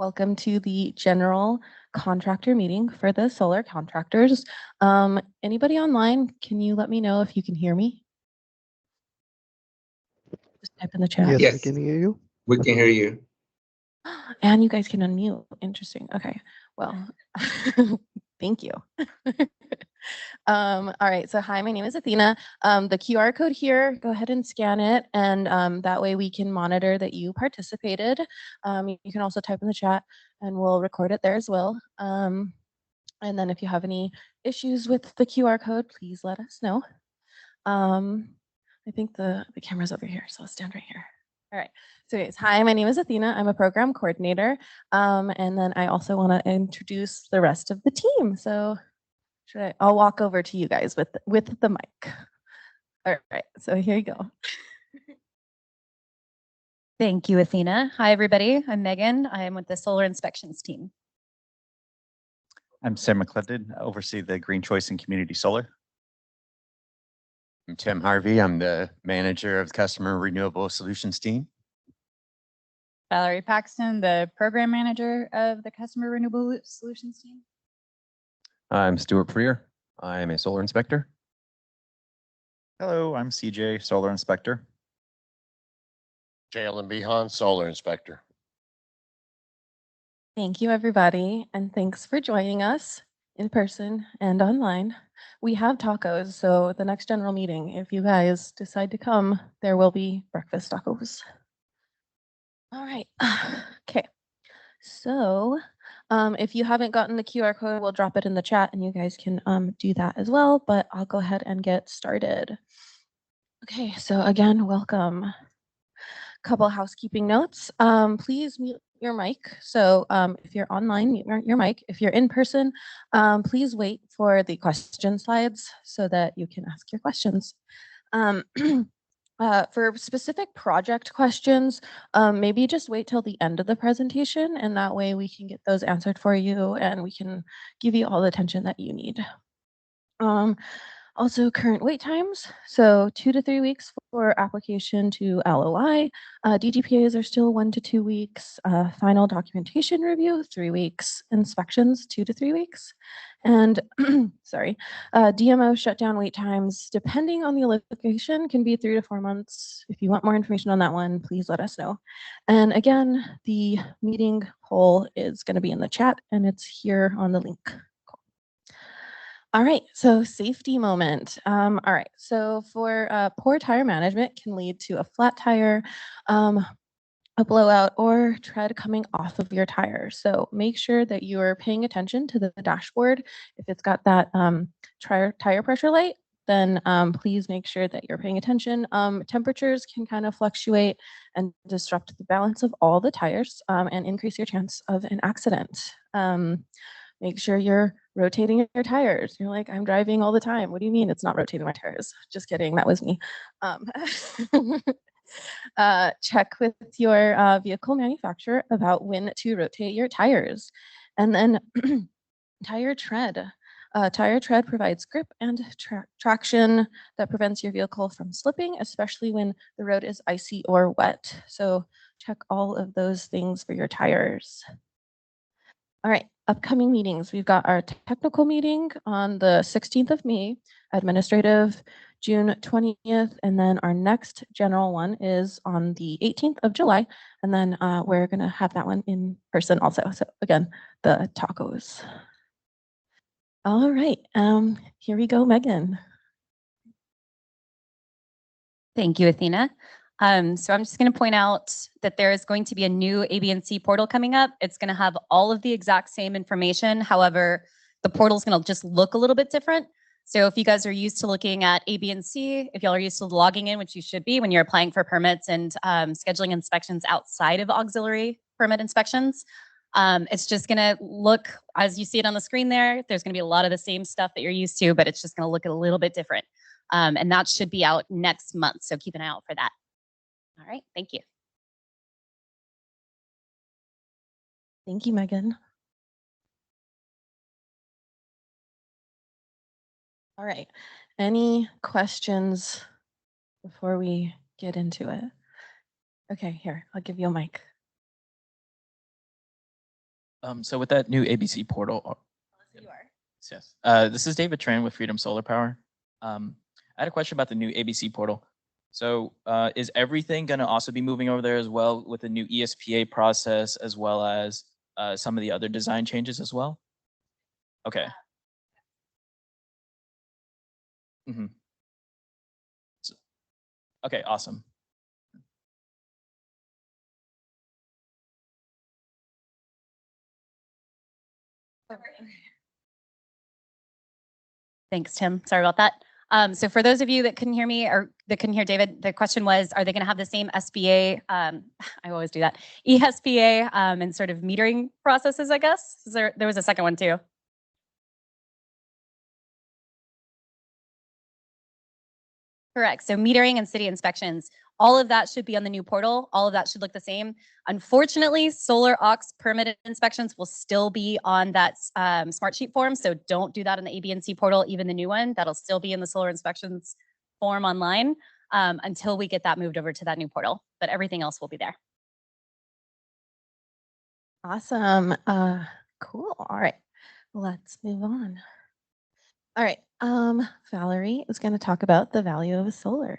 Welcome to the general contractor meeting for the solar contractors. Anybody online, can you let me know if you can hear me? Just type in the chat. Yes, we Yes. can hear you. We can hear you. And you guys can unmute. Interesting. Okay. Well, thank you. All right. So hi, my name is Athena. The QR code here, go ahead and scan it. And that way we can monitor that you participated. You can also type in the chat and we'll record it there as well. And then if you have any issues with the QR code, please let us know. I think the camera's over here, so I'll stand right here. All right. So guys, hi, my name is Athena. I'm a program coordinator. And then I also want to introduce the rest of the team. So I'll walk over to you guys with the mic. All right. So here you go. Thank you, Athena. Hi, everybody. I'm Megan. I'm with the Solar Inspections team. I'm Sam McClendon. I oversee the Green Choice and Community Solar. I'm Tim Harvey. I'm the manager of the Customer Renewable Solutions team. Valerie Paxton, the program manager of the Customer Renewable Solutions team. I'm Stuart Freer. I'm a solar inspector. Hello, I'm CJ, Solar Inspector. Jalen Behan, Solar Inspector. Thank you, everybody, and thanks for joining us in person and online. We have tacos, so the next general meeting, if you guys decide to come, there will be breakfast tacos. All right. Okay. So if you haven't gotten the QR code, we'll drop it in the chat and you guys can do that as well, but I'll go ahead and get started. Okay, so again, welcome. Couple housekeeping notes. Please mute your mic. So if you're online, mute your mic. If you're in person, please wait for the question slides so that you can ask your questions. For specific project questions, maybe just wait till the end of the presentation, and that way we can get those answered for you and we can give you all the attention that you need. Also, current wait times, so 2 to 3 weeks for application to LOI. DGPAs are still 1 to 2 weeks. Final documentation review, 3 weeks. Inspections, 2 to 3 weeks. And sorry, DMO shutdown wait times, depending on the location, can be 3 to 4 months. If you want more information on that one, please let us know. And again, the meeting poll is going to be in the chat, and it's here on the link. All right, so safety moment. All right, so for poor tire management can lead to a flat tire, a blowout, or tread coming off of your tire. So make sure that you're paying attention to the dashboard. If it's got that tire pressure light, then please make sure that you're paying attention. Temperatures can kind of fluctuate and disrupt the balance of all the tires and increase your chance of an accident. Make sure you're rotating your tires. You're like, I'm driving all the time. What do you mean it's not rotating my tires? Just kidding, that was me. Check with your vehicle manufacturer about when to rotate your tires. And then tire tread. Tire tread provides grip and traction that prevents your vehicle from slipping, especially when the road is icy or wet. So check all of those things for your tires. All right, upcoming meetings. We've got our technical meeting on the 16th of May, administrative June 20th, and then our next general one is on the 18th of July, and then we're gonna have that one in person also. So again, the tacos. All right, here we go, Megan. Thank you, Athena. So I'm just going to point out that there is going to be a new AB&C portal coming up. It's going to have all of the exact same information. However, the portal is going to just look a little bit different. So if you guys are used to looking at AB&C, if y'all are used to logging in, which you should be when you're applying for permits and scheduling inspections outside of auxiliary permit inspections, it's just going to look, as you see it on the screen there, there's going to be a lot of the same stuff that you're used to, but it's just going to look a little bit different. And that should be out next month. So keep an eye out for that. All right, thank you. Thank you, Megan. All right, any questions before we get into it? Okay, here, I'll give you a mic. So with that new ABC portal, You are. yes, this is David Tran with Freedom Solar Power. I had a question about the new ABC portal. So is everything going to also be moving over there as well with the new ESPA process as well as some of the other design changes as well? Okay. hmm Okay, awesome. Thanks, Tim. Sorry about that. So for those of you that couldn't hear me or that couldn't hear David, the question was, are they going to have the same SBA? I always do that. ESPA and sort of metering processes, I guess. There was a second one too. Correct. So metering and city inspections, all of that should be on the new portal. All of that should look the same. Unfortunately, solar aux permitted inspections will still be on that smart sheet form. So don't do that in the ABNC portal, even the new one. That'll still be in the solar inspections form online until we get that moved over to that new portal. But everything else will be there. Awesome. Cool. All right. Let's move on. All right. Valerie is going to talk about the value of solar.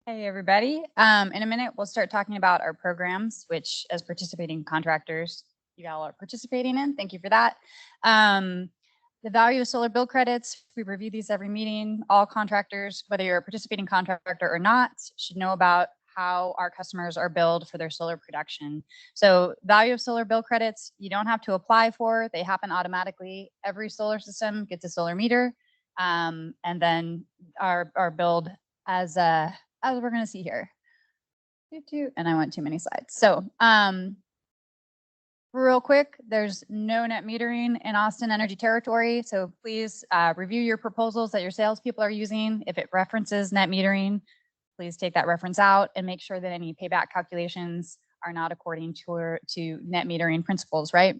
Hey, everybody. In a minute, we'll start talking about our programs, which as participating contractors, you all are participating in. Thank you for that. The value of solar bill credits, we review these every meeting. All contractors, whether you're a participating contractor or not, should know about how our customers are billed for their solar production. So value of solar bill credits, you don't have to apply for. They happen automatically. Every solar system gets a solar meter and then are billed as we're going to see here. And I went too many slides. So real quick, there's no net metering in Austin Energy Territory. So please review your proposals that your salespeople are using. If it references net metering, please take that reference out and make sure that any payback calculations are not according to net metering principles, right?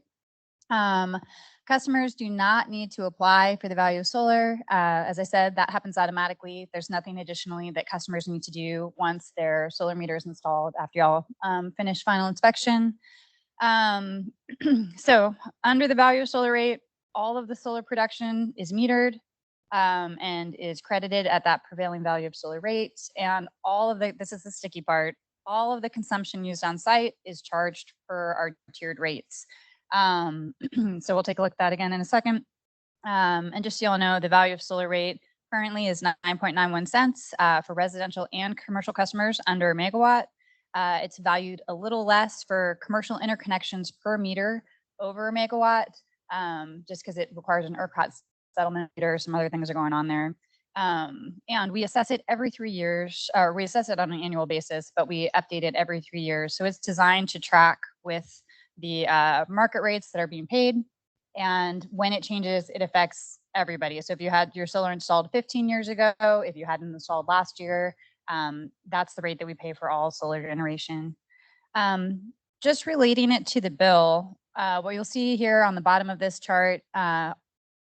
Customers do not need to apply for the value of solar. As I said, that happens automatically. There's nothing additionally that customers need to do once their solar meter is installed after y'all finish final inspection. So under the value of solar rate, all of the solar production is metered and is credited at that prevailing value of solar rates. And all of this is the sticky part, all of the consumption used on site is charged per our tiered rates. So we'll take a look at that again in a second. And just so y'all know, the value of solar rate currently is 9.91 cents for residential and commercial customers under a megawatt. It's valued a little less for commercial interconnections per meter over a megawatt, just because it requires an ERCOT settlement meter. Some other things are going on there. And we assess it every 3 years, or we assess it on an annual basis, but we update it every 3 years. So it's designed to track with the market rates that are being paid. And when it changes, it affects everybody. So if you had your solar installed 15 years ago, if you hadn't installed last year, that's the rate that we pay for all solar generation. Just relating it to the bill, what you'll see here on the bottom of this chart,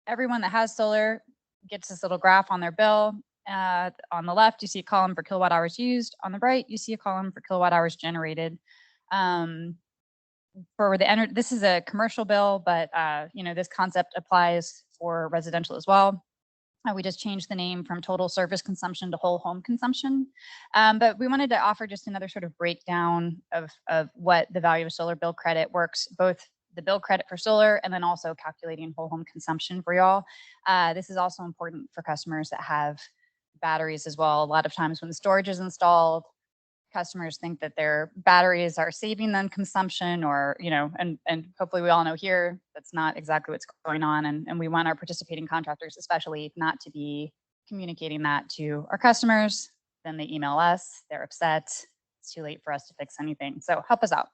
everyone that has solar gets this little graph on their bill. On the left, you see a column for kilowatt hours used. On the right, you see a column for kilowatt hours generated. For the this is a commercial bill, but this concept applies for residential as well. We just changed the name from total service consumption to whole home consumption. But we wanted to offer just another sort of breakdown of what the value of solar bill credit works, both the bill credit for solar and then also calculating whole home consumption for y'all. This is also important for customers that have batteries as well. A lot of times when the storage is installed, customers think that their batteries are saving them consumption or, and hopefully we all know here that's not exactly what's going on. And we want our participating contractors, especially, not to be communicating that to our customers. Then they email us, they're upset. It's too late for us to fix anything. So help us out.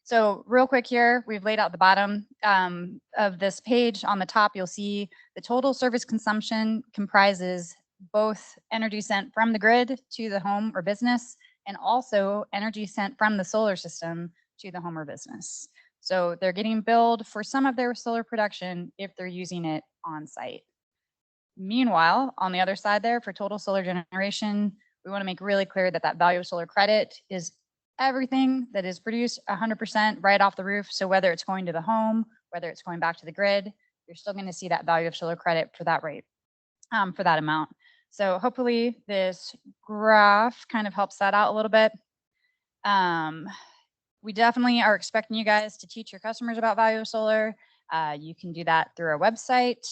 So real quick here, we've laid out the bottom of this page. On the top, you'll see the total service consumption comprises both energy sent from the grid to the home or business, and also energy sent from the solar system to the home or business. So they're getting billed for some of their solar production if they're using it on site. Meanwhile, on the other side there, for total solar generation, we want to make really clear that that value of solar credit is everything that is produced 100% right off the roof. So whether it's going to the home, whether it's going back to the grid, you're still going to see that value of solar credit for that rate, for that amount. So hopefully this graph kind of helps that out a little bit. We definitely are expecting you guys to teach your customers about value of solar. You can do that through our website.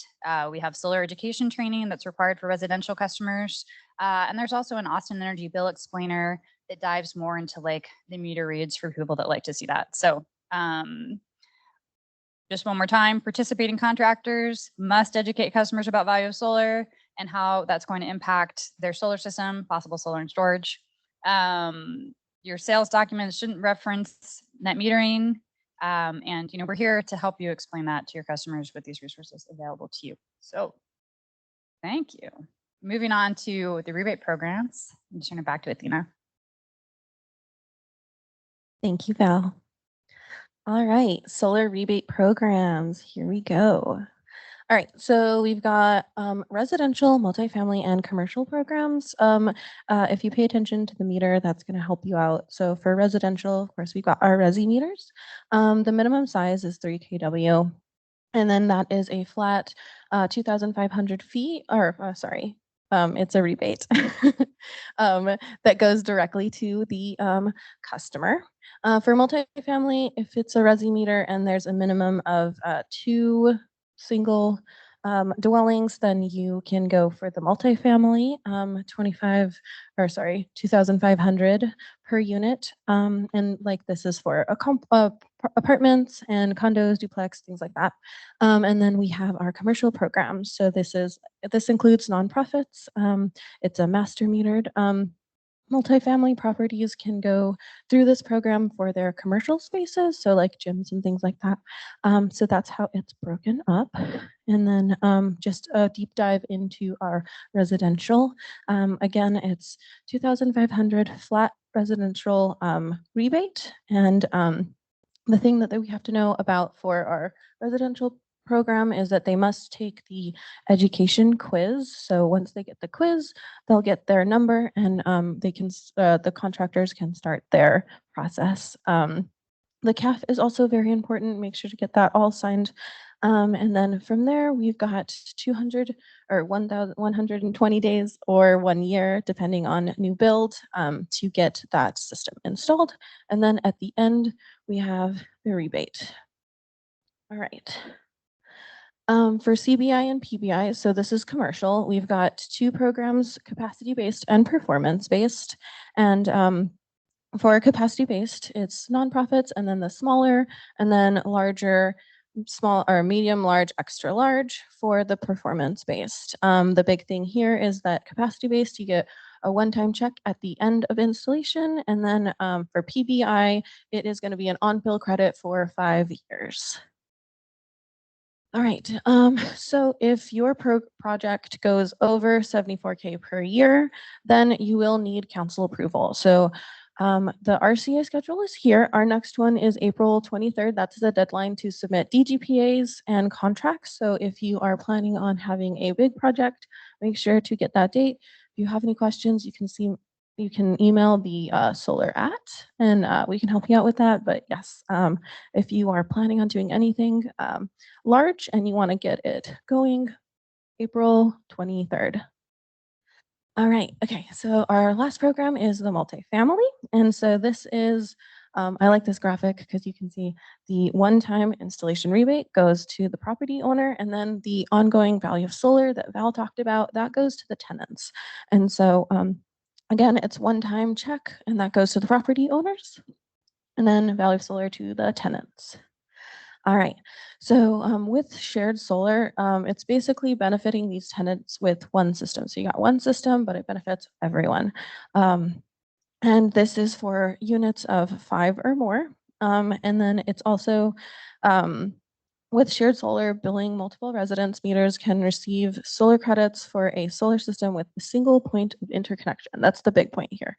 We have solar education training that's required for residential customers. And there's also an Austin Energy bill explainer that dives more into like the meter reads for people that like to see that. So just one more time, participating contractors must educate customers about value of solar and how that's going to impact their solar system, possible solar and storage. Your sales documents shouldn't reference net metering. And we're here to help you explain that to your customers with these resources available to you. So thank you. Moving on to the rebate programs. I'm just turn it back to Athena. Thank you, Val. All right, solar rebate programs. Here we go. All right, so we've got residential, multifamily, and commercial programs. If you pay attention to the meter, that's going to help you out. So for residential, of course, we've got our resi meters. The minimum size is 3 kW, and then that is a flat 2,500 fee, or sorry, it's a rebate that goes directly to the customer. For multifamily, if it's a resi meter and there's a minimum of 2 single dwellings, then you can go for the multifamily 2,500 per unit. And like this is for apartments and condos, duplex, things like that. And then we have our commercial programs. So this includes nonprofits. It's a master metered. Multifamily properties can go through this program for their commercial spaces, so like gyms and things like that. So that's how it's broken up. And then just a deep dive into our residential. Again, it's 2,500 flat residential rebate. And the thing that we have to know about for our residential program is that they must take the education quiz. So once they get the quiz, they'll get their number, and the contractors can start their process. The CAF is also very important. Make sure to get that all signed. And then from there, we've got 200 or 1,120 days or 1 year, depending on new build, to get that system installed. And then at the end, we have the rebate. All right. For CBI and PBI, so this is commercial, we've got 2 programs, capacity-based and performance-based. And for capacity-based, it's nonprofits, and then the smaller, and then larger, small or medium, large, extra large for the performance-based. The big thing here is that capacity-based, you get a one-time check at the end of installation. And then for PBI, it is going to be an on-bill credit for 5 years. All right, so if your project goes over 74K per year, then you will need council approval. So the RCA schedule is here. Our next one is April 23rd. That's the deadline to submit DGPAs and contracts. So if you are planning on having a big project, make sure to get that date. If you have any questions, you can email the solar and we can help you out with that. But yes, if you are planning on doing anything large and you want to get it going, April 23rd. All right, okay, so our last program is the multifamily. And so this is, I like this graphic because you can see the one-time installation rebate goes to the property owner, and then the ongoing value of solar that Val talked about, that goes to the tenants. And so again, it's one-time check, and that goes to the property owners, and then value of solar to the tenants. All right, so with shared solar, it's basically benefiting these tenants with one system. So you got one system, but it benefits everyone. And this is for units of 5 or more. And then it's also with shared solar, billing multiple residence meters can receive solar credits for a solar system with a single point of interconnection. That's the big point here,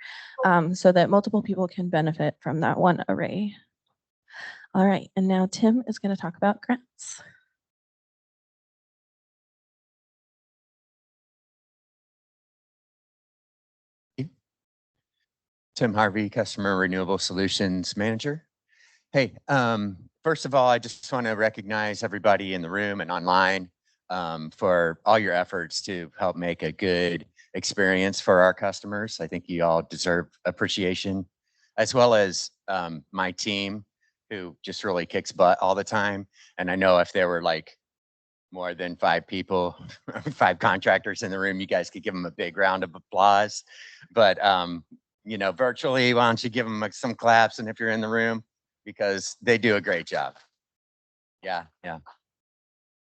so that multiple people can benefit from that one array. All right, and now Tim is going to talk about grants. Tim Harvey, Customer Renewable Solutions Manager. Hey, first of all, I just want to recognize everybody in the room and online for all your efforts to help make a good experience for our customers. I think you all deserve appreciation, as well as my team, who just really kicks butt all the time. And I know if there were like more than 5 people, 5 contractors in the room, you guys could give them a big round of applause. But you know, virtually, why don't you give them some claps? And if you're in the room, because they do a great job. Yeah.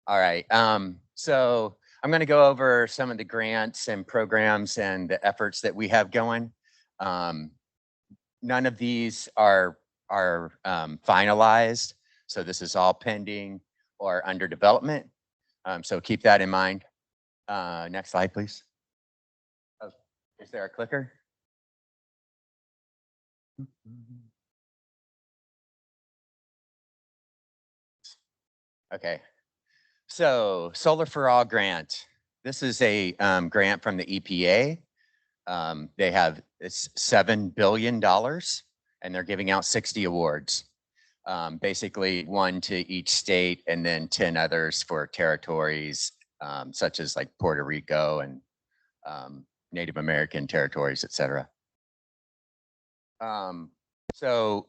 All right. So I'm going to go over some of the grants and programs and the efforts that we have going. None of these are finalized. So this is all pending or under development. So keep that in mind. Next slide, please. Oh, is there a clicker? Okay. So Solar for All grant. This is a grant from the EPA. They have, it's $7 billion and they're giving out 60 awards. Basically 1 to each state and then 10 others for territories such as like Puerto Rico and Native American territories, et cetera. So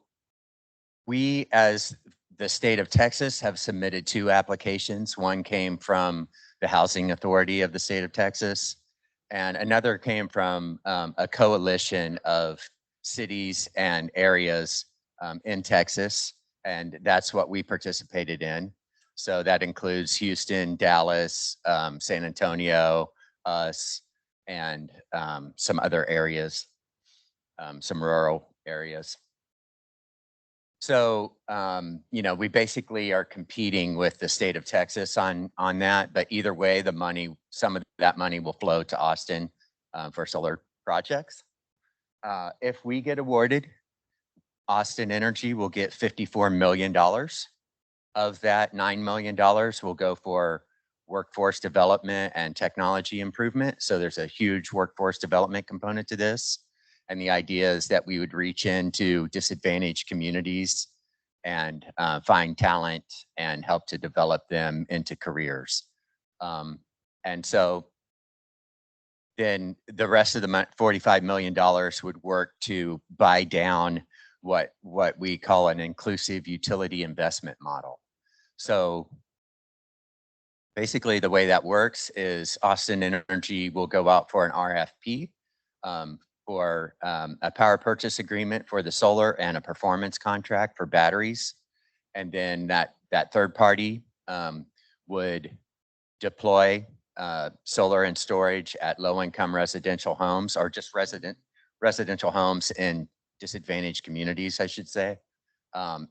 we, as the state of Texas, have submitted 2 applications. One came from the Housing Authority of the state of Texas, and another came from a coalition of cities and areas in Texas, and that's what we participated in. So that includes Houston, Dallas, San Antonio, us, and some other areas, some rural areas. So, you know, we basically are competing with the state of Texas on that, but either way, the money, some of that money will flow to Austin for solar projects. If we get awarded, Austin Energy will get $54 million. Of that, $9 million will go for workforce development and technology improvement. So there's a huge workforce development component to this. And the idea is that we would reach into disadvantaged communities and find talent and help to develop them into careers. And so then the rest of the $45 million would work to buy down what we call an inclusive utility investment model. So basically the way that works is Austin Energy will go out for an RFP for a power purchase agreement for the solar and a performance contract for batteries. And then that third party would deploy solar and storage at low-income residential homes, or just residential homes in disadvantaged communities, I should say,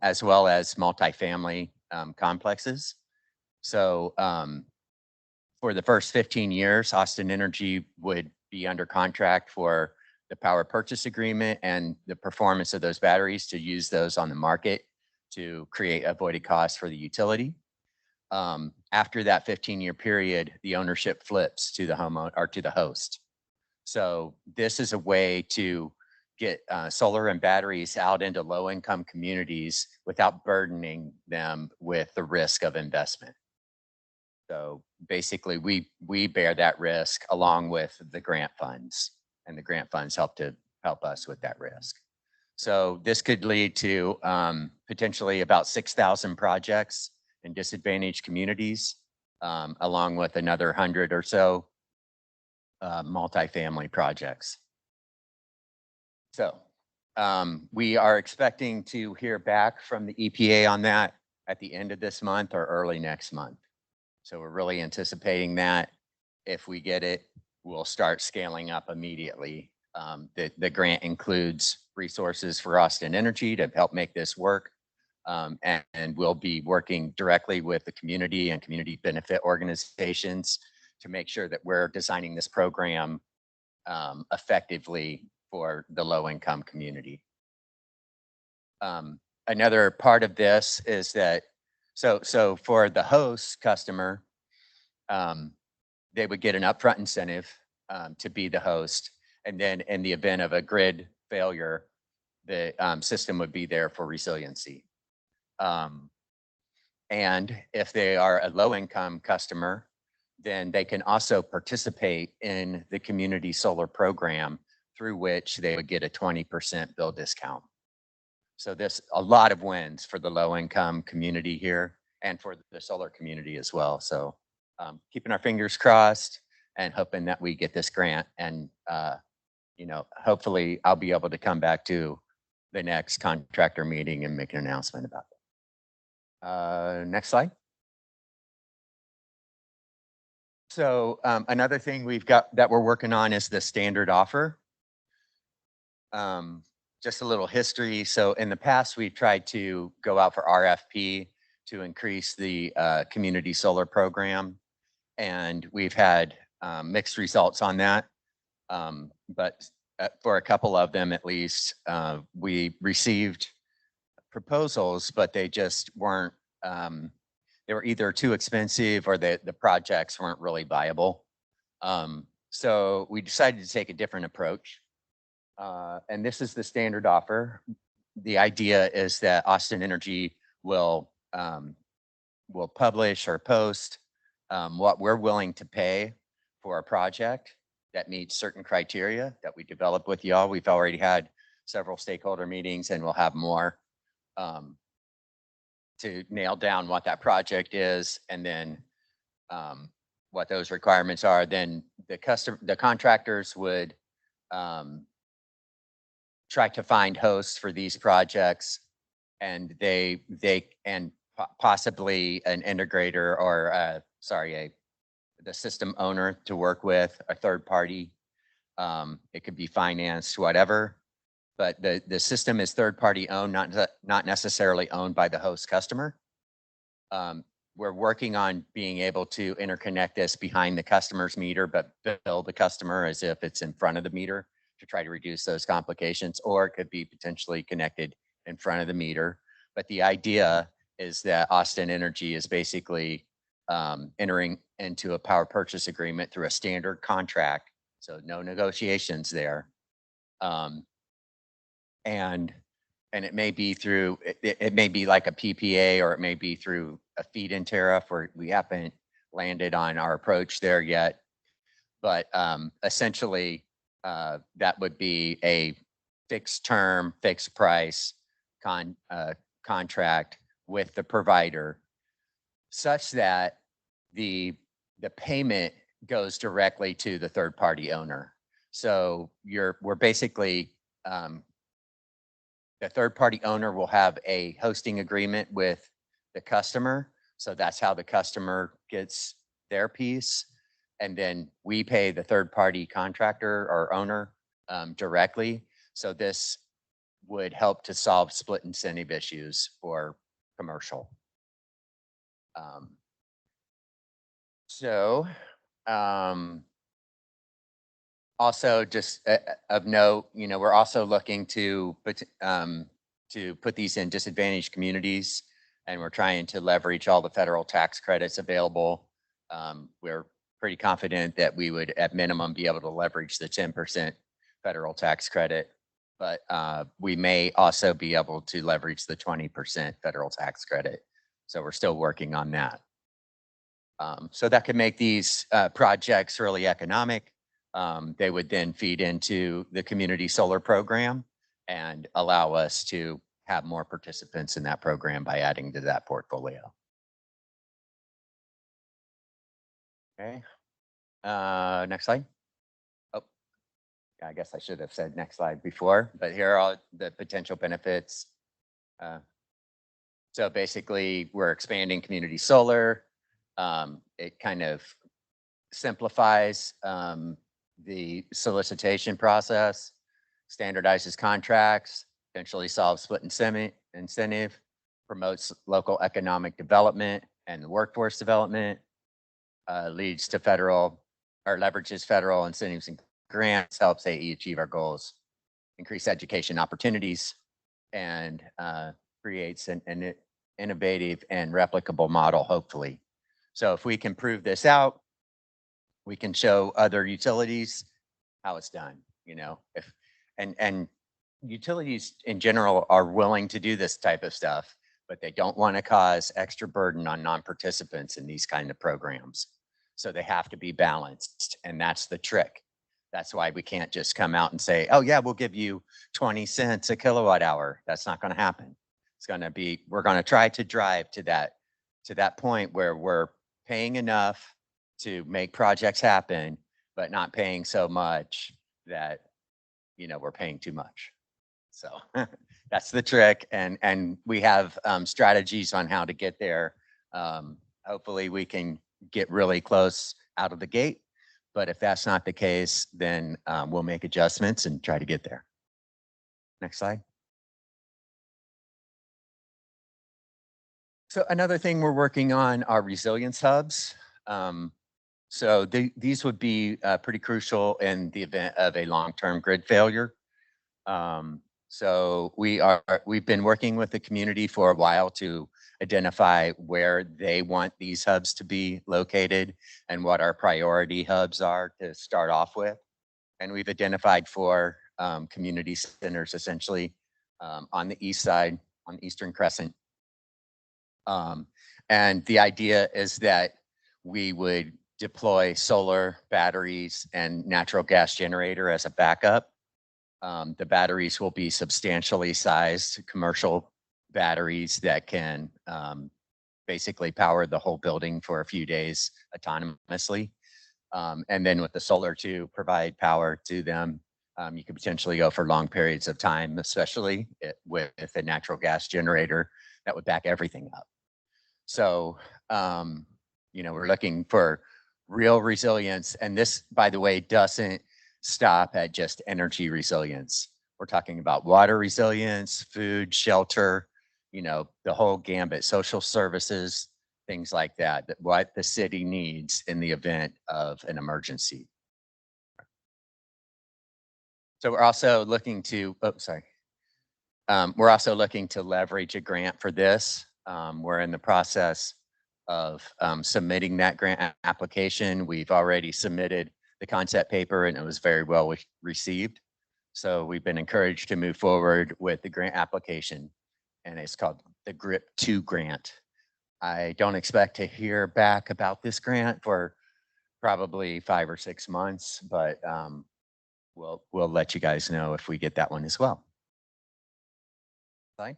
as well as multifamily complexes. So for the first 15 years, Austin Energy would be under contract for the power purchase agreement and the performance of those batteries to use those on the market to create avoided costs for the utility. After that 15-year period, the ownership flips to the homeowner or to the host. So this is a way to get solar and batteries out into low-income communities without burdening them with the risk of investment. So basically, we bear that risk along with the grant funds, and the grant funds help us with that risk. So this could lead to potentially about 6,000 projects in disadvantaged communities, along with another 100 or so multifamily projects. So we are expecting to hear back from the EPA on that at the end of this month or early next month. So we're really anticipating that. If we get it, we'll start scaling up immediately. The grant includes resources for Austin Energy to help make this work. And we'll be working directly with the community and community benefit organizations to make sure that we're designing this program effectively for the low-income community. Another part of this is that, so for the host customer, they would get an upfront incentive to be the host. And then in the event of a grid failure, the system would be there for resiliency. And if they are a low-income customer, then they can also participate in the community solar program through which they would get a 20% bill discount. So there's a lot of wins for the low-income community here and for the solar community as well. So keeping our fingers crossed and hoping that we get this grant, and hopefully I'll be able to come back to the next contractor meeting and make an announcement about it. Next slide. So another thing we've got that we're working on is the standard offer. Just a little history. So in the past, we've tried to go out for RFP to increase the community solar program, and we've had mixed results on that. But for a couple of them, at least, we received proposals, but they just weren't, they were either too expensive or the projects weren't really viable. So we decided to take a different approach. And this is the standard offer. The idea is that Austin Energy will publish or post what we're willing to pay for a project that meets certain criteria that we develop with y'all. We've already had several stakeholder meetings, and we'll have more to nail down what that project is, and then what those requirements are. Then the contractors would try to find hosts for these projects, and possibly an integrator or the system owner to work with, a third party. It could be financed, whatever, but the system is third party owned, not necessarily owned by the host customer. We're working on being able to interconnect this behind the customer's meter, but bill the customer as if it's in front of the meter to try to reduce those complications, or it could be potentially connected in front of the meter. But the idea is that Austin Energy is basically entering into a power purchase agreement through a standard contract, so no negotiations there. And it may be through, it may be like a PPA, or it may be through a feed-in tariff, where we haven't landed on our approach there yet. But essentially, that would be a fixed term, fixed price contract with the provider, such that the payment goes directly to the third party owner. So we're basically, the third party owner will have a hosting agreement with the customer. So that's how the customer gets their piece. And then we pay the third party contractor or owner directly. So this would help to solve split incentive issues for commercial. Also, just of note, we're also looking to put these in disadvantaged communities, and we're trying to leverage all the federal tax credits available. We're pretty confident that we would, at minimum, be able to leverage the 10% federal tax credit, but we may also be able to leverage the 20% federal tax credit. So we're still working on that. So that could make these projects really economic. They would then feed into the community solar program and allow us to have more participants in that program by adding to that portfolio. Okay. Next slide. Oh, I guess I should have said next slide before, but here are all the potential benefits. So basically, we're expanding community solar. It kind of simplifies the solicitation process, standardizes contracts, eventually solves split incentive, promotes local economic development and workforce development, leads to leverages federal incentives and grants, helps AE achieve our goals, increase education opportunities, and creates an innovative and replicable model, hopefully. So if we can prove this out, we can show other utilities how it's done, and utilities in general are willing to do this type of stuff, but they don't want to cause extra burden on non-participants in these kind of programs. So they have to be balanced, and that's the trick. That's why we can't just come out and say, oh yeah, we'll give you 20 cents a kilowatt hour. That's not going to happen. It's going to be, we're going to try to drive to that point where we're paying enough to make projects happen, but not paying so much that, you know, we're paying too much. So that's the trick. And we have strategies on how to get there. Hopefully we can get really close out of the gate. But if that's not the case, then we'll make adjustments and try to get there. Next slide. So another thing we're working on are resilience hubs. So these would be pretty crucial in the event of a long-term grid failure. So we've been working with the community for a while to identify where they want these hubs to be located and what our priority hubs are to start off with. And we've identified 4 community centers essentially on the east side, on the Eastern Crescent. And the idea is that we would deploy solar, batteries, and natural gas generator as a backup. The batteries will be substantially sized commercial batteries that can basically power the whole building for a few days autonomously. And then with the solar to provide power to them, you could potentially go for long periods of time, especially with a natural gas generator that would back everything up. So, you know, we're looking for real resilience. And this, by the way, doesn't stop at just energy resilience. We're talking about water resilience, food, shelter, you know, the whole gambit, social services, things like that, what the city needs in the event of an emergency. So we're also looking to, we're also looking to leverage a grant for this. We're in the process of submitting that grant application. We've already submitted the concept paper and it was very well received. So we've been encouraged to move forward with the grant application, and it's called the GRIP 2 grant. I don't expect to hear back about this grant for probably 5 or 6 months, but we'll let you guys know if we get that one as well. Fine.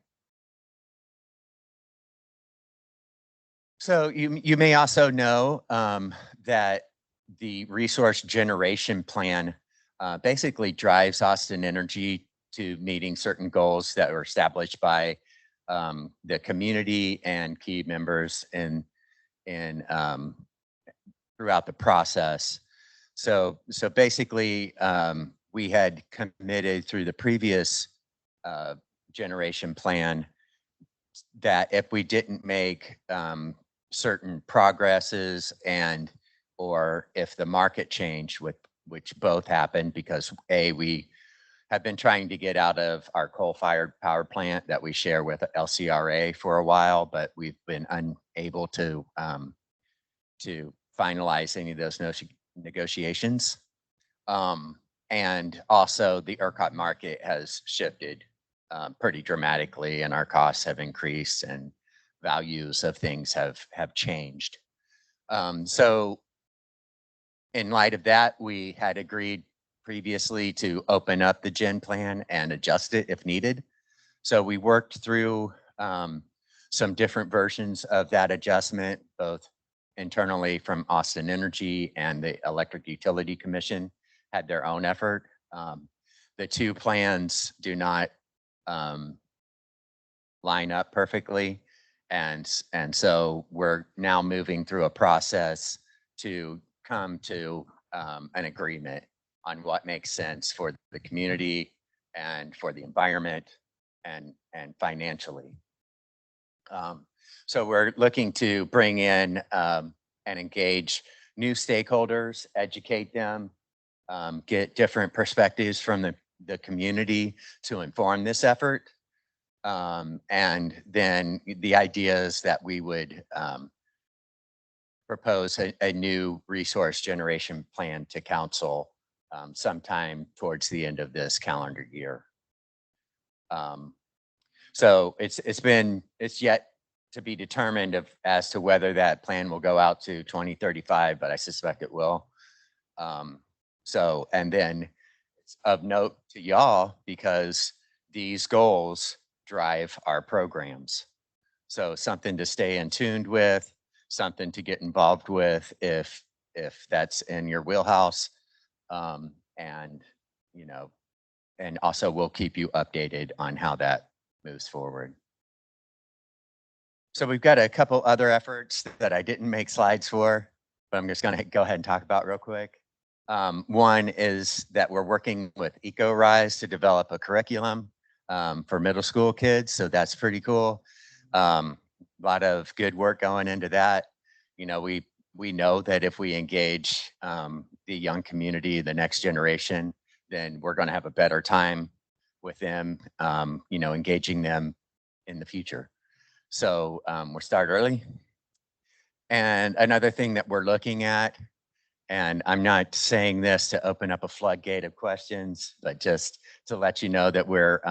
So you may also know that the resource generation plan basically drives Austin Energy to meeting certain goals that were established by the community and key members in throughout the process. So basically, we had committed through the previous generation plan that if we didn't make certain progresses or if the market changed, which both happened because we have been trying to get out of our coal-fired power plant that we share with LCRA for a while, but we've been unable to finalize any of those negotiations. And also the ERCOT market has shifted pretty dramatically, and our costs have increased and values of things have changed. So in light of that, we had agreed previously to open up the gen plan and adjust it if needed. So we worked through some different versions of that adjustment, both internally from Austin Energy and the Electric Utility Commission had their own effort. The 2 plans do not line up perfectly. And so we're now moving through a process to come to an agreement on what makes sense for the community and for the environment and financially. So we're looking to bring in and engage new stakeholders, educate them, get different perspectives from the community to inform this effort. And then the idea is that we would propose a new resource generation plan to council sometime towards the end of this calendar year. So it's yet to be determined as to whether that plan will go out to 2035, but I suspect it will. And then it's of note to y'all because these goals drive our programs. So something to stay in tuned with, something to get involved with if that's in your wheelhouse. And, you know, and also we'll keep you updated on how that moves forward. So we've got a couple other efforts that I didn't make slides for, but I'm just going to go ahead and talk about real quick. One is that we're working with EcoRise to develop a curriculum for middle school kids. So that's pretty cool. A lot of good work going into that. You know, we know that if we engage the young community, the next generation, then we're going to have a better time with them, you know, engaging them in the future. So we're start early. And another thing that we're looking at, and I'm not saying this to open up a floodgate of questions, but just to let you know that we're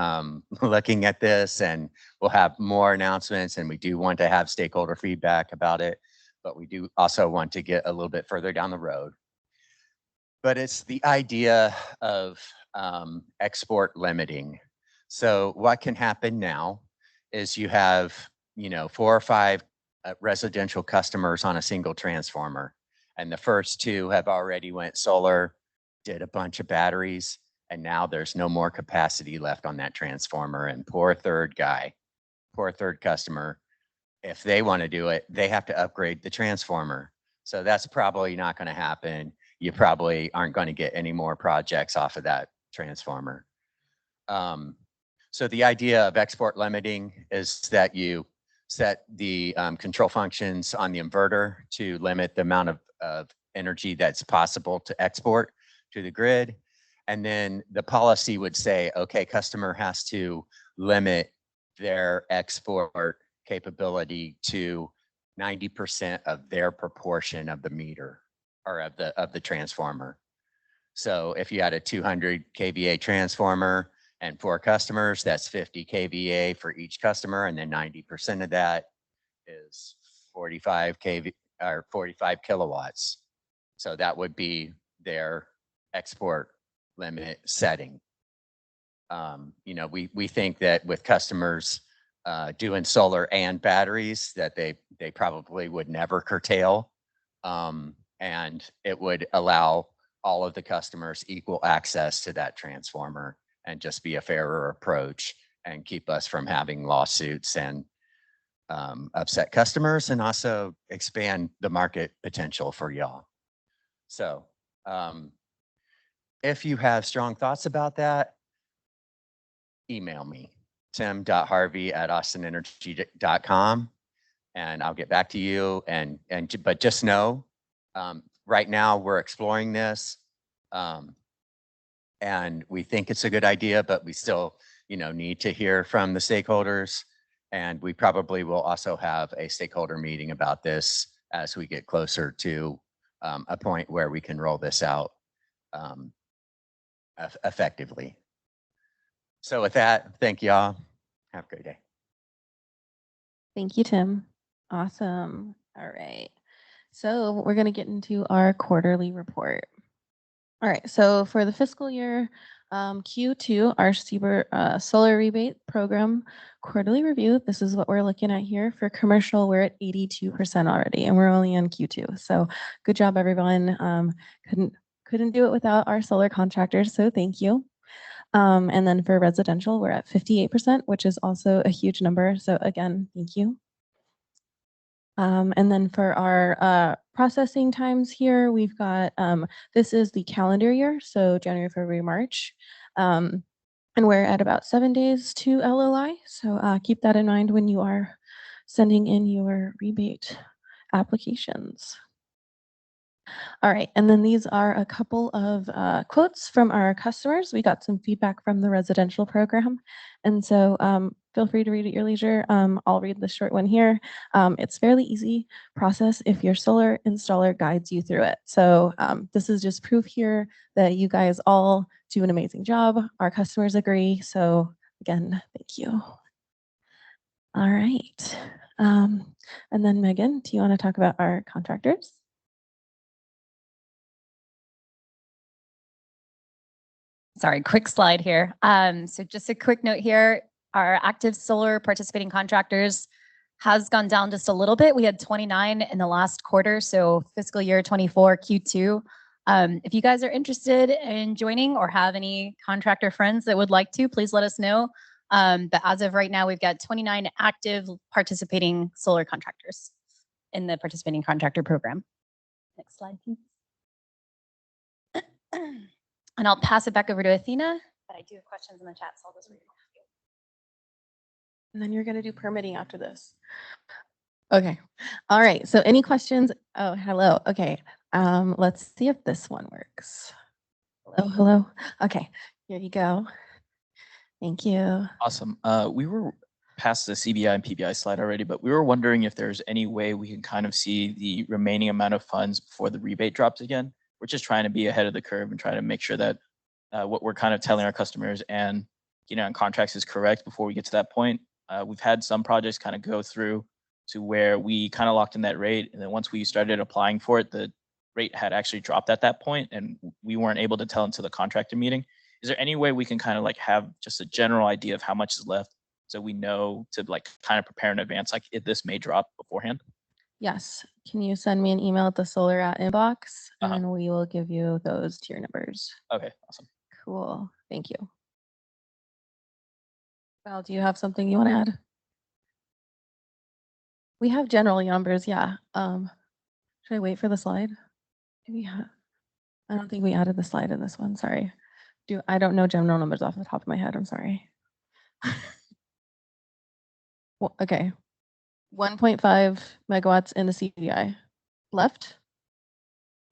looking at this and we'll have more announcements, and we do want to have stakeholder feedback about it, but we do also want to get a little bit further down the road. But it's the idea of export limiting. So what can happen now is you have, you know, 4 or 5 residential customers on a single transformer. And the first 2 have already went solar, did a bunch of batteries, and now there's no more capacity left on that transformer. And poor third customer, if they want to do it, they have to upgrade the transformer. So that's probably not going to happen. You probably aren't going to get any more projects off of that transformer. So the idea of export limiting is that you set the control functions on the inverter to limit the amount of energy that's possible to export to the grid. And then the policy would say, okay, customer has to limit their export capability to 90% of their proportion of the meter or of the transformer. So if you had a 200 kVA transformer and 4 customers, that's 50 kVA for each customer, and then 90% of that is 45 kV or 45 kilowatts. So that would be their export limit setting. You know, we think that with customers doing solar and batteries, that they probably would never curtail, and it would allow all of the customers equal access to that transformer and just be a fairer approach and keep us from having lawsuits and upset customers, and also expand the market potential for y'all. So if you have strong thoughts about that, email me, tim.harvey@austinenergy.com, and I'll get back to you. But just know, right now we're exploring this, and we think it's a good idea, but we still, you know, need to hear from the stakeholders. And we probably will also have a stakeholder meeting about this as we get closer to a point where we can roll this out effectively. So with that, thank y'all. Have a great day. Thank you, Tim. Awesome. All right. So we're going to get into our quarterly report. All right. So for the fiscal year Q2, our solar rebate program quarterly review, this is what we're looking at here. For commercial, we're at 82% already, and we're only on Q2. So good job, everyone. Couldn't do it without our solar contractors, so thank you. And then for residential, we're at 58%, which is also a huge number. So again, thank you. And then for our processing times here, we've got, this is the calendar year, so January, February, March. And we're at about 7 days to LOI. So keep that in mind when you are sending in your rebate applications. All right, and then these are a couple of quotes from our customers. We got some feedback from the residential program, and so feel free to read at your leisure. I'll read the short one here. It's fairly easy process if your solar installer guides you through it. So this is just proof here that you guys all do an amazing job. Our customers agree, so Again, thank you. All right. And then Megan, do you want to talk about our contractors? Sorry, quick slide here. So just a quick note here, our active solar participating contractors has gone down just a little bit. We had 29 in the last quarter, so fiscal year 24 Q2. If you guys are interested in joining or have any contractor friends that would like to, please let us know. But as of right now, we've got 29 active participating solar contractors in the participating contractor program. Next slide, please. And I'll pass it back over to Athena, but I do have questions in the chat, so I'll just read them. And then you're going to do permitting after this. Okay. All right. So any questions? Oh, hello. Okay. Let's see if this one works. Hello, hello. Okay. Here you go. Thank you. Awesome. We were past the CBI and PBI slide already, but we were wondering if there's any way we can kind of see the remaining amount of funds before the rebate drops again. We're just trying to be ahead of the curve and trying to make sure that what we're kind of telling our customers and on contracts is correct before we get to that point. We've had some projects kind of go through to where we kind of locked in that rate, and then once we started applying for it, the rate had actually dropped at that point, and we weren't able to tell until the contractor meeting. Is there any way we can kind of like have just a general idea of how much is left so we know to like kind of prepare in advance, like if this may drop beforehand? Yes. Can you send me an email at the solar at inbox and Uh-huh. then we will give you those tier numbers. Okay, awesome. Cool. Thank you. Val, do you have something you want to add? We have general numbers, yeah. Should I wait for the slide? Do we have? I don't think we added the slide in this one. Sorry. I don't know general numbers off the top of my head. I'm sorry. Well, okay. 1.5 megawatts in the CDI. Left?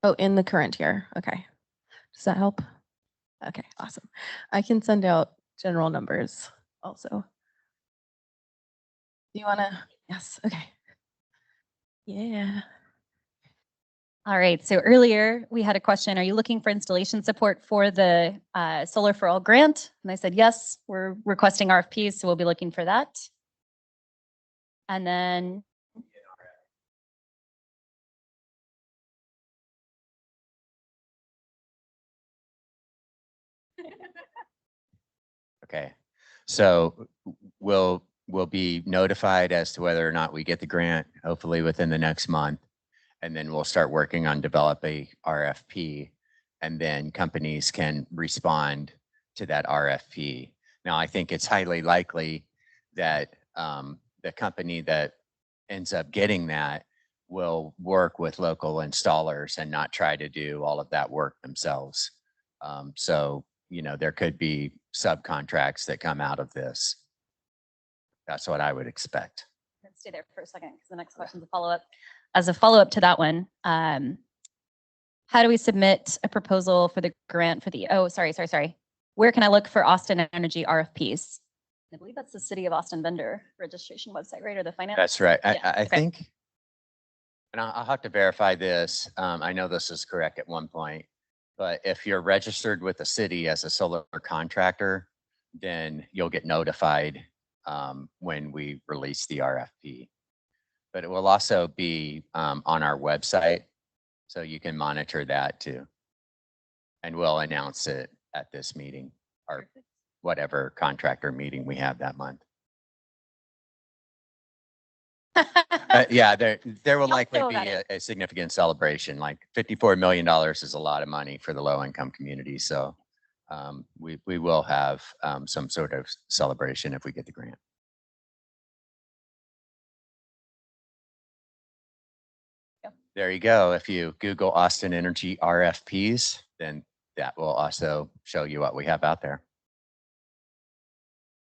Oh, in the current year. Okay. Does that help? Okay, awesome. I can send out general numbers also. Do you want to? Yes. Okay. Yeah. All right, so earlier we had a question, are you looking for installation support for the Solar for All grant? And I said, yes, we're requesting RFPs, so we'll be looking for that. And then Okay, so we'll be notified as to whether or not we get the grant, hopefully within the next month. And then we'll start working on developing RFP, and then companies can respond to that RFP. Now, I think it's highly likely that the company that ends up getting that will work with local installers and not try to do all of that work themselves. So, there could be subcontracts that come out of this. That's what I would expect. let's stay there for a second because the next question is a follow-up. As a follow-up to that one, how do we submit a proposal for the grant for the, sorry. Where can I look for Austin Energy RFPs? I believe that's the City of Austin vendor registration website, right? Or the finance? That's right. Yeah, I okay. think, and I'll have to verify this. I know this is correct at one point, but if you're registered with the city as a solar contractor, then you'll get notified when we release the RFP. But it will also be on our website, so you can monitor that too. And we'll announce it at this meeting or whatever contractor meeting we have that month. Yeah, there will Y'all likely know be about a significant celebration. Like $54 million is a lot of money for the low income community. So we will have some sort of celebration if we get the grant. There you go. If you Google Austin Energy RFPs, then that will also show you what we have out there.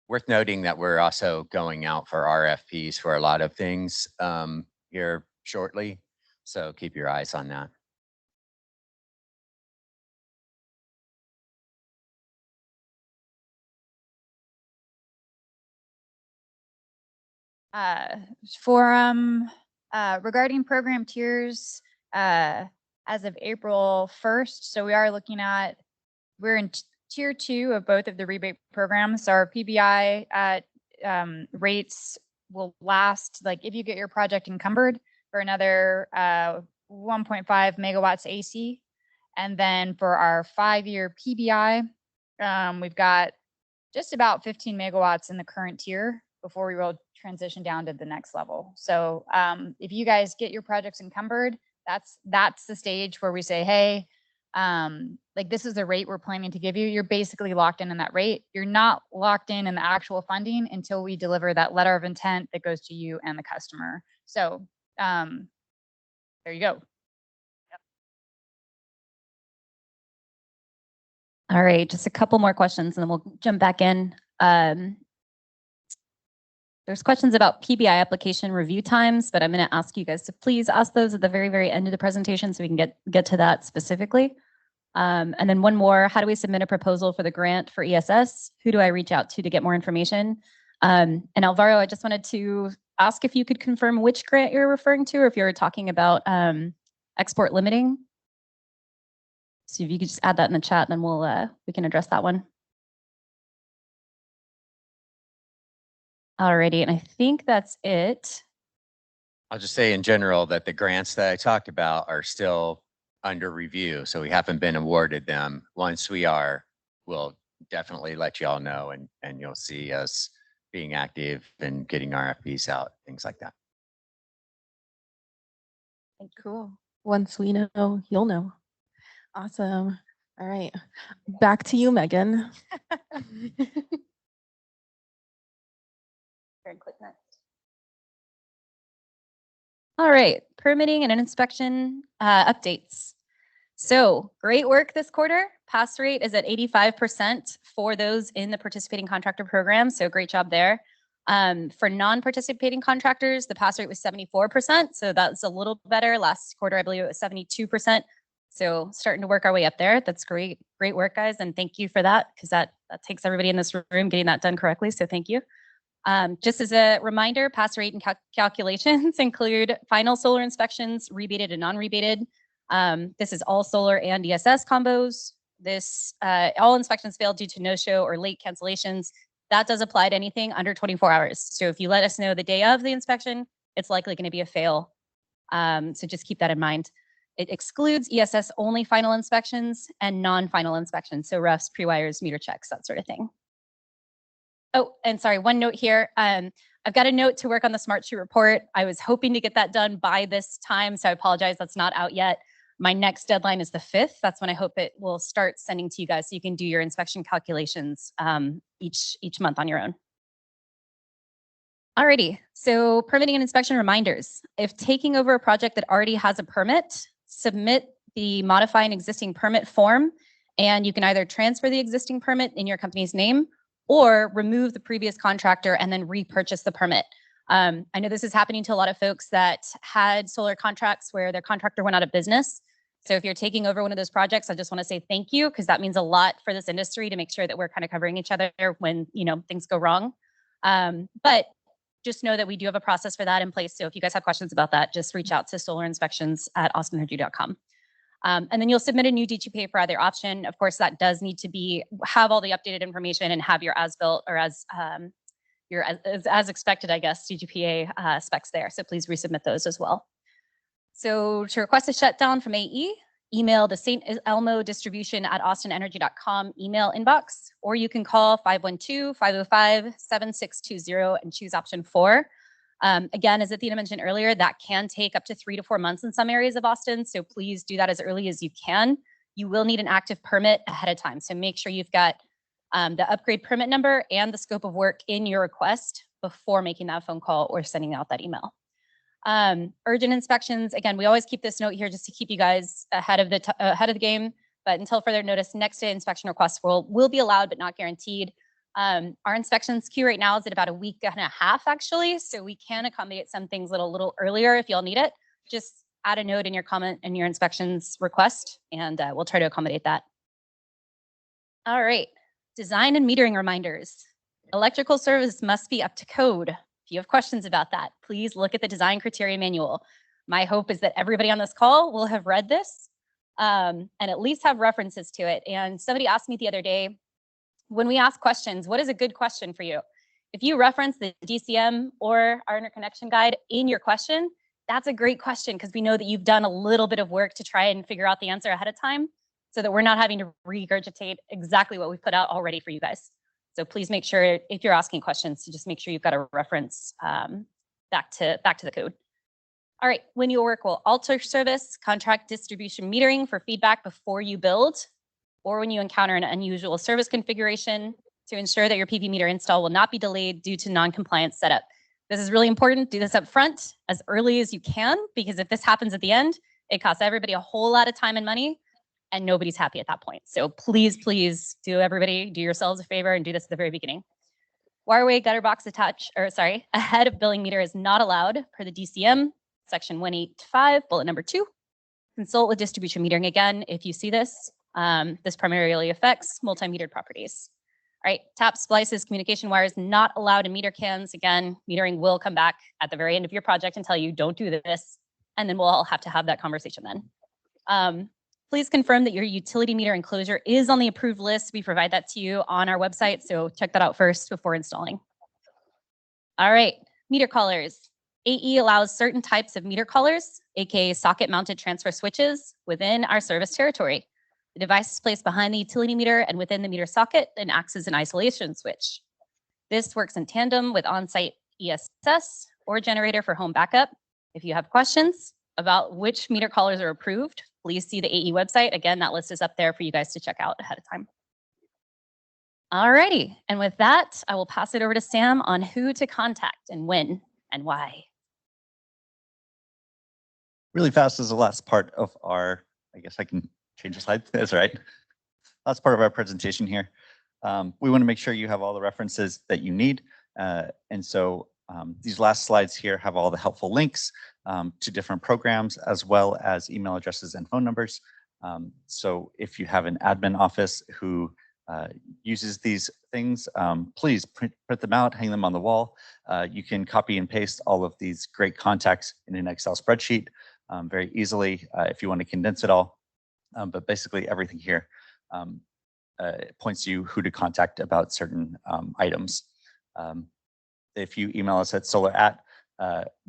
Worth noting that we're also going out for RFPs for a lot of things here shortly. So keep your eyes on that. Forum regarding program tiers as of April 1st. So we are looking at, we're in tier 2 of both of the rebate programs. So our PBI at rates will last, like if you get your project encumbered, for another 1.5 megawatts AC. And then for our 5-year PBI, we've got just about 15 megawatts in the current tier before we will transition down to the next level. So if you guys get your projects encumbered, that's the stage where we say, hey, like this is the rate we're planning to give you. You're basically locked in that rate. You're not locked in the actual funding until we deliver that letter of intent that goes to you and the customer. So there you go. All right, just a couple more questions and then we'll jump back in. There's questions about PBI application review times, but I'm going to ask you guys to please ask those at the very, very end of the presentation so we can get to that specifically. And then one more, how do we submit a proposal for the grant for ESS? Who do I reach out to get more information? And Alvaro, I just wanted to ask if you could confirm which grant you're referring to, or if you're talking about export limiting. So if you could just add that in the chat, then we can address that one. Alrighty, and I think that's it. I'll just say in general that the grants that I talked about are still under review. So we haven't been awarded them. Once we are, we'll definitely let you all know, and you'll see us being active and getting RFPs out, things like that. Cool. Once we know, you'll know. Awesome. All right. Back to you, Megan. Click next. All right, permitting and inspection updates. So great work this quarter. Pass rate is at 85% for those in the participating contractor program. So great job there. For non-participating contractors, the pass rate was 74%. So that's a little better. Last quarter, I believe it was 72%. So starting to work our way up there. That's great. Great work, guys. And thank you for that, because that takes everybody in this room getting that done correctly. So thank you. Just as a reminder, pass rate and calculations include final solar inspections, rebated and non-rebated. This is all solar and ESS combos. This all inspections failed due to no-show or late cancellations. That does apply to anything under 24 hours. So if you let us know the day of the inspection, it's likely going to be a fail. So just keep that in mind. It excludes ESS only final inspections and non-final inspections. So refs, pre-wires, meter checks, that sort of thing. Oh, and sorry, one note here. I've got a note to work on the Smart Shoe report. I was hoping to get that done by this time, so I apologize that's not out yet. My next deadline is the 5th. That's when I hope it will start sending to you guys so you can do your inspection calculations each month on your own. Alrighty, so permitting and inspection reminders. If taking over a project that already has a permit, submit the modify an existing permit form, and you can either transfer the existing permit in your company's name or remove the previous contractor and then repurchase the permit. I know this is happening to a lot of folks that had solar contracts where their contractor went out of business. So if you're taking over one of those projects, I just want to say thank you, because that means a lot for this industry to make sure that we're kind of covering each other when things go wrong. But just know that we do have a process for that in place. So if you guys have questions about that, just reach out to solarinspections@austinenergy.com. And then you'll submit a new DGPA for either option. Of course, that does need to have all the updated information and have your as-built or as expected, I guess, DGPA specs there. So please resubmit those as well. So to request a shutdown from AE, email the St. Elmo distribution@austinenergy.com email inbox, or you can call 512-505-7620 and choose option 4. Again, as Athena mentioned earlier, that can take up to 3 to 4 months in some areas of Austin. So please do that as early as you can. You will need an active permit ahead of time. So make sure you've got the upgrade permit number and the scope of work in your request before making that phone call or sending out that email. Urgent inspections. Again, we always keep this note here just to keep you guys ahead of the game. But until further notice, next day inspection requests will be allowed, but not guaranteed. Our inspections queue right now is at about a week and a half, actually. So we can accommodate some things a little earlier if y'all need it. Just add a note in your comment and your inspections request, and we'll try to accommodate that. All right, design and metering reminders. Electrical service must be up to code. If you have questions about that, please look at the design criteria manual. My hope is that everybody on this call will have read this. and at least have references to it. And somebody asked me the other day, when we ask questions, what is a good question for you? If you reference the DCM or our interconnection guide in your question, that's a great question because we know that you've done a little bit of work to try and figure out the answer ahead of time so that we're not having to regurgitate exactly what we put out already for you guys. So please make sure if you're asking questions to just make sure you've got a reference back to the code. All right, when your work will alter service, contract distribution metering for feedback before you build, or when you encounter an unusual service configuration to ensure that your PV meter install will not be delayed due to non-compliant setup. This is really important. Do this up front as early as you can, because if this happens at the end, it costs everybody a whole lot of time and money, and nobody's happy at that point. So please, please do yourselves a favor and do this at the very beginning. Wireway gutter box ahead of billing meter is not allowed per the DCM, section 185, bullet number 2. Consult with distribution metering again if you see this. This primarily affects multi-metered properties. All right, tap splices, communication wires not allowed in meter cans. Again, metering will come back at the very end of your project and tell you don't do this, and then we'll all have to have that conversation then. Please confirm that your utility meter enclosure is on the approved list. We provide that to you on our website, so check that out first before installing. All right, meter collars. AE allows certain types of meter collars, aka socket-mounted transfer switches, within our service territory. The device is placed behind the utility meter and within the meter socket and acts as an isolation switch. This works in tandem with on-site ESS or generator for home backup. If you have questions about which meter collars are approved, please see the AE website. Again, that list is up there for you guys to check out ahead of time. All righty, and with that, I will pass it over to Sam on who to contact and when and why. Really fast is the last part of our, I guess I can change the slide. That's right. Last part of our presentation here. We want to make sure you have all the references that you need. And so these last slides here have all the helpful links to different programs, as well as email addresses and phone numbers. So if you have an admin office who uses these things, please print them out, hang them on the wall. You can copy and paste all of these great contacts in an Excel spreadsheet very easily if you want to condense it all. But basically everything here points you who to contact about certain items. If you email us at solar@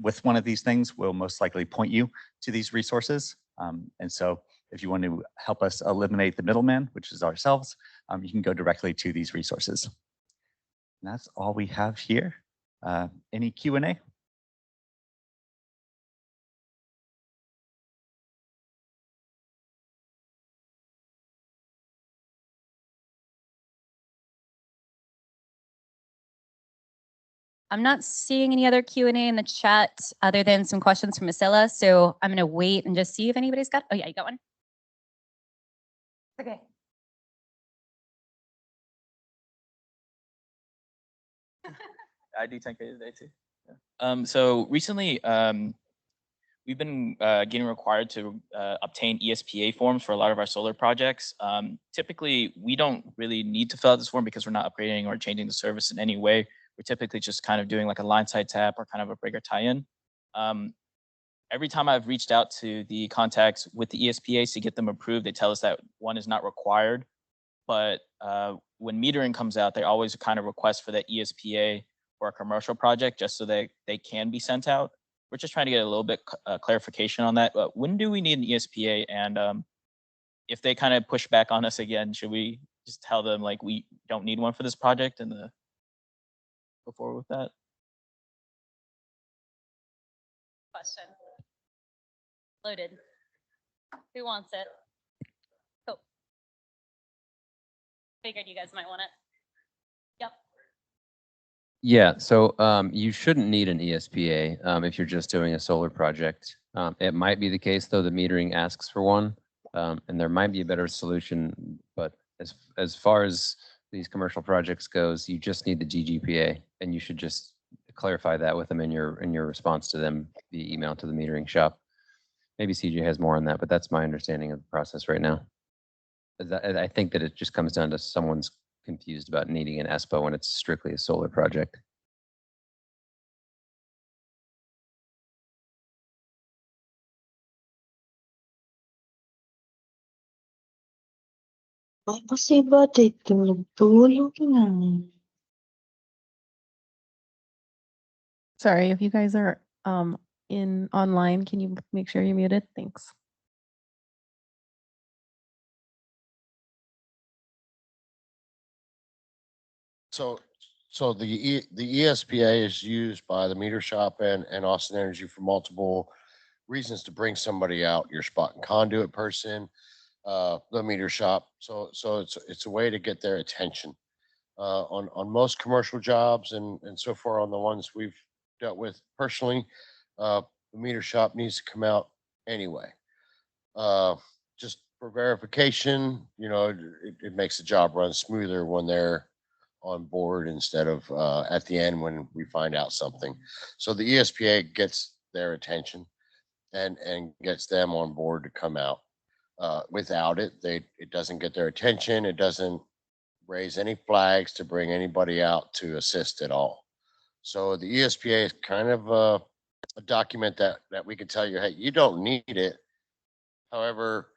with one of these things, we'll most likely point you to these resources. And so if you want to help us eliminate the middleman, which is ourselves, you can go directly to these resources. And that's all we have here. Any Q&A? I'm not seeing any other Q&A in the chat other than some questions from Marcella. So I'm going to wait and just see if anybody's got. Oh, yeah, you got one. Okay. I do 10K today too. Yeah. So recently, we've been getting required to obtain ESPA forms for a lot of our solar projects. Typically, we don't really need to fill out this form because we're not upgrading or changing the service in any way. We're typically just kind of doing like a line side tap or kind of a breaker tie-in. Every time I've reached out to the contacts with the ESPAs to get them approved, they tell us that one is not required. But when metering comes out, they always kind of request for that ESPA for a commercial project just so that they can be sent out. We're just trying to get a little bit clarification on that. But when do we need an ESPA? And if they kind of push back on us again, should we just tell them like we don't need one for this project and go forward with that? Question. Loaded. Who wants it? Oh. Figured you guys might want it. Yep. Yeah, so you shouldn't need an ESPA if you're just doing a solar project. It might be the case, though, the metering asks for one, and there might be a better solution. But as far as these commercial projects goes, you just need the GGPA, and you should just clarify that with them in your response to them via email to the metering shop. Maybe CJ has more on that, but that's my understanding of the process right now. I think that it just comes down to someone's confused about needing an ESPA when it's strictly a solar project. Kasi ba tulog na? Sorry, if you guys are in online, can you make sure you're muted? Thanks. So the ESPA is used by the meter shop and Austin Energy for multiple reasons to bring somebody out, your spot and conduit person, the meter shop. So it's a way to get their attention. On most commercial jobs and so far on the ones we've dealt with personally, the meter shop needs to come out anyway. Just for verification, it makes the job run smoother when they're on board instead of at the end when we find out something. So the ESPA gets their attention and gets them on board to come out. Without it, it doesn't get their attention. It doesn't raise any flags to bring anybody out to assist at all. So the ESPA is kind of a document that we can tell you, hey, you don't need it. However,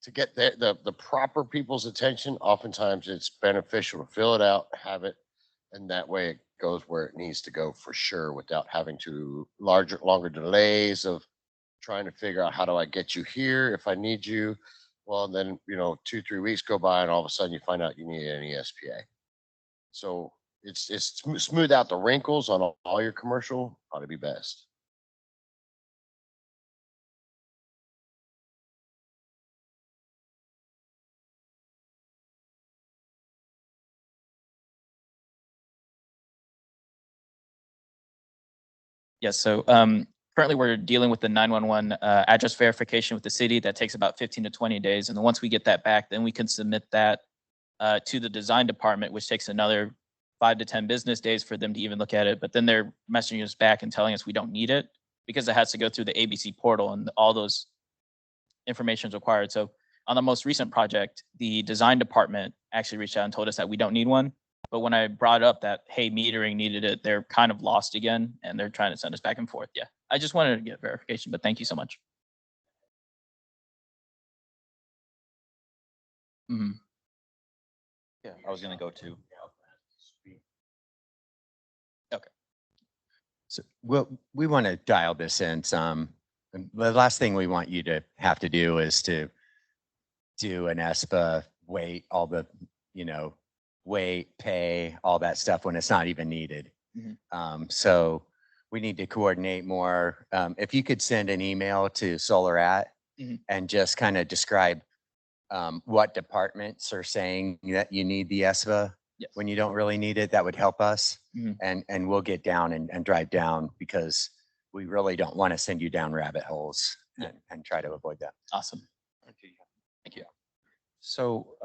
to get the proper people's attention, oftentimes it's beneficial to fill it out, have it, and that way it goes where it needs to go for sure without having to longer delays of trying to figure out how do I get you here if I need you. Well, then, 2-3 weeks go by and all of a sudden you find out you need an ESPA. So it's smooth out the wrinkles on all your commercial ought to be best. Yes, so currently we're dealing with the 911 address verification with the city. That takes about 15 to 20 days. And then once we get that back, then we can submit that to the design department, which takes another 5 to 10 business days for them to even look at it. But then they're messaging us back and telling us we don't need it because it has to go through the ABC portal and all those information is required. So on the most recent project, the design department actually reached out and told us that we don't need one. But when I brought up that, hey, metering needed it, they're kind of lost again and they're trying to send us back and forth. Yeah, I just wanted to get verification, but thank you so much. Mhm. Yeah, I was gonna go to. Okay. So we want to dial this in some. The last thing we want you to have to do is to do an ESPA, wait, all the, wait, pay, all that stuff when it's not even needed. So we need to coordinate more. If you could send an email to SolarAt and just kind of describe what departments are saying that you need the ESPA when you don't really need it, that would help us. And we'll get down and drive down because we really don't want to send you down rabbit holes and try to avoid that. Awesome. Thank you. So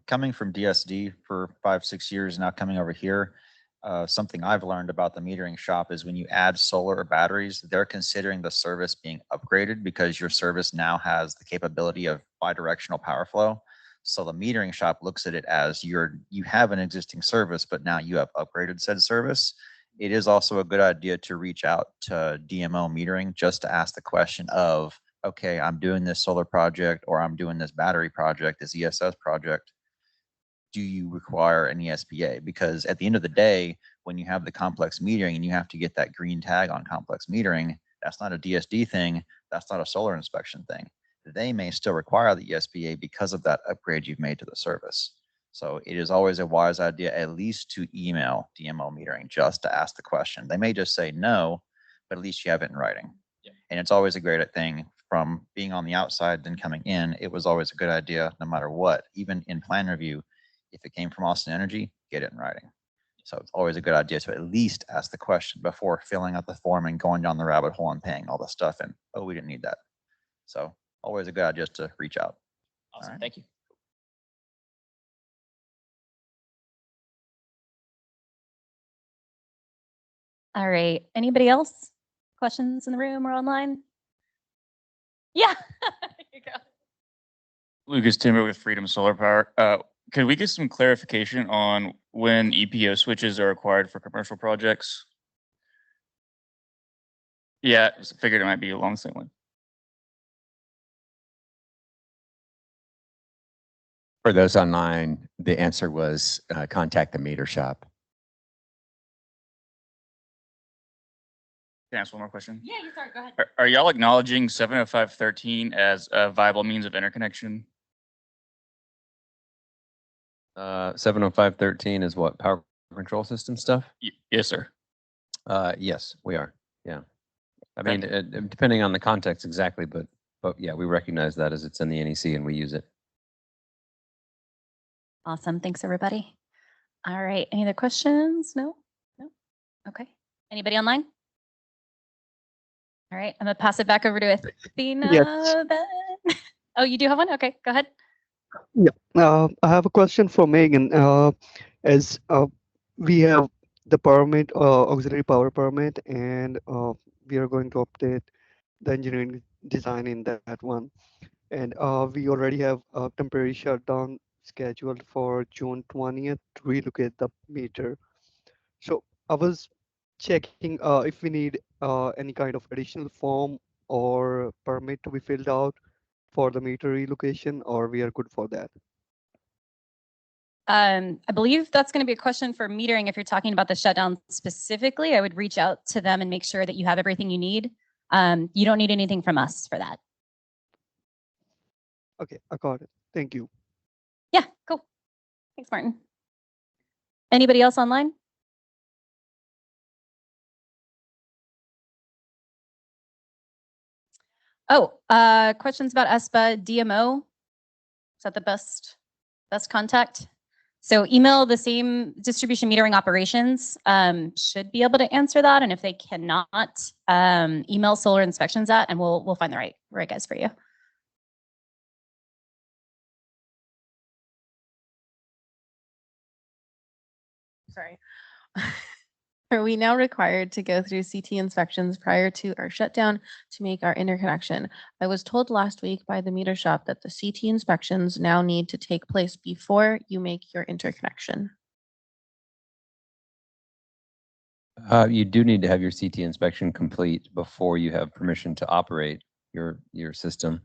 coming from DSD for 5-6 years now, coming over here, something I've learned about the metering shop is when you add solar or batteries, they're considering the service being upgraded because your service now has the capability of bidirectional power flow. So the metering shop looks at it as you have an existing service, but now you have upgraded said service. It is also a good idea to reach out to DMO metering just to ask the question of, okay, I'm doing this solar project or I'm doing this battery project, this ESS project. Do you require an ESPA? Because at the end of the day, when you have the complex metering and you have to get that green tag on complex metering, that's not a DSD thing. That's not a solar inspection thing. They may still require the ESPA because of that upgrade you've made to the service. So it is always a wise idea at least to email DMO metering just to ask the question. They may just say no, but at least you have it in writing. And it's always a great thing from being on the outside then coming in. It was always a good idea no matter what, even in plan review. If it came from Austin Energy, get it in writing. So it's always a good idea to at least ask the question before filling out the form and going down the rabbit hole and paying all the stuff and, oh, we didn't need that. So always a good idea just to reach out. Awesome. Thank you. All right. Anybody else? Questions in the room or online? Yeah. Here you go. Lucas Timber with Freedom Solar Power. Could we get some clarification on when EPO switches are required for commercial projects? Yeah, I figured it might be along the same line. For those online, the answer was contact the meter shop. Can I ask one more question? Yeah, you start, go ahead. Are y'all acknowledging 70513 as a viable means of interconnection? 70513 is what, power control system stuff? Yes, sir. Yes, we are. Yeah. I Okay. mean, depending on the context exactly, but yeah, we recognize that as it's in the NEC and we use it. Awesome. Thanks, everybody. All right. Any other questions? No? No? Okay. Anybody online? All right. I'm going to pass it back over to Athena. Yes. Then. Oh, you do have one? Okay. Go ahead. Yeah. I have a question for Megan. As we have the permit, auxiliary power permit, and we are going to update the engineering design in that one. And we already have a temporary shutdown scheduled for June 20th to relocate the meter. So I was checking if we need any kind of additional form or permit to be filled out for the meter relocation, or we are good for that. I believe that's going to be a question for metering. If you're talking about the shutdown specifically, I would reach out to them and make sure that you have everything you need. You don't need anything from us for that. Okay, I got it. Thank you. Yeah, cool. Thanks, Martin. Anybody else online? Oh, questions about ESPA DMO? Is that the best contact? So email the same distribution metering operations should be able to answer that. And if they cannot, email solar inspections at, and we'll find the right guys for you. Sorry. Are we now required to go through CT inspections prior to our shutdown to make our interconnection? I was told last week by the meter shop that the CT inspections now need to take place before you make your interconnection. You do need to have your CT inspection complete before you have permission to operate your system.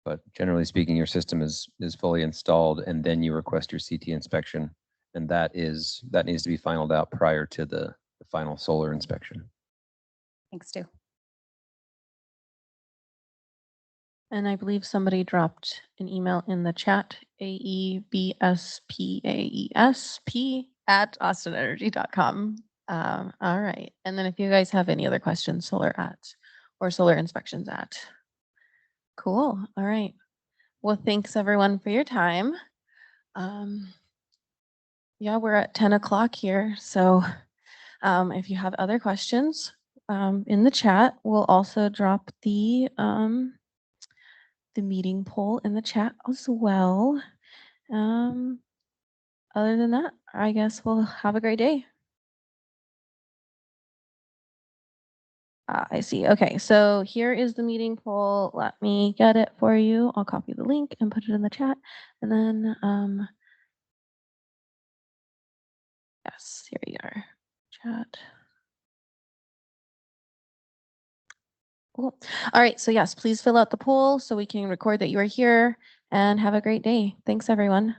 But generally speaking, your system is fully installed, and then you request your CT inspection, and that needs to be finalized out prior to the final solar inspection. Thanks, Stu. And I believe somebody dropped an email in the chat, aebspaesp@austinenergy.com. All right. And then if you guys have any other questions, solar inspections at. Cool. All right. Well, thanks everyone for your time. Yeah, we're at 10 o'clock here. So if you have other questions in the chat, we'll also drop the meeting poll in the chat as well. Other than that, I guess we'll have a great day. I see. Okay, so here is the meeting poll. Let me get it for you. I'll copy the link and put it in the chat. And then, yes, here we are. Chat. Cool. All right, so yes, please fill out the poll so we can record that you are here, and have a great day. Thanks, everyone.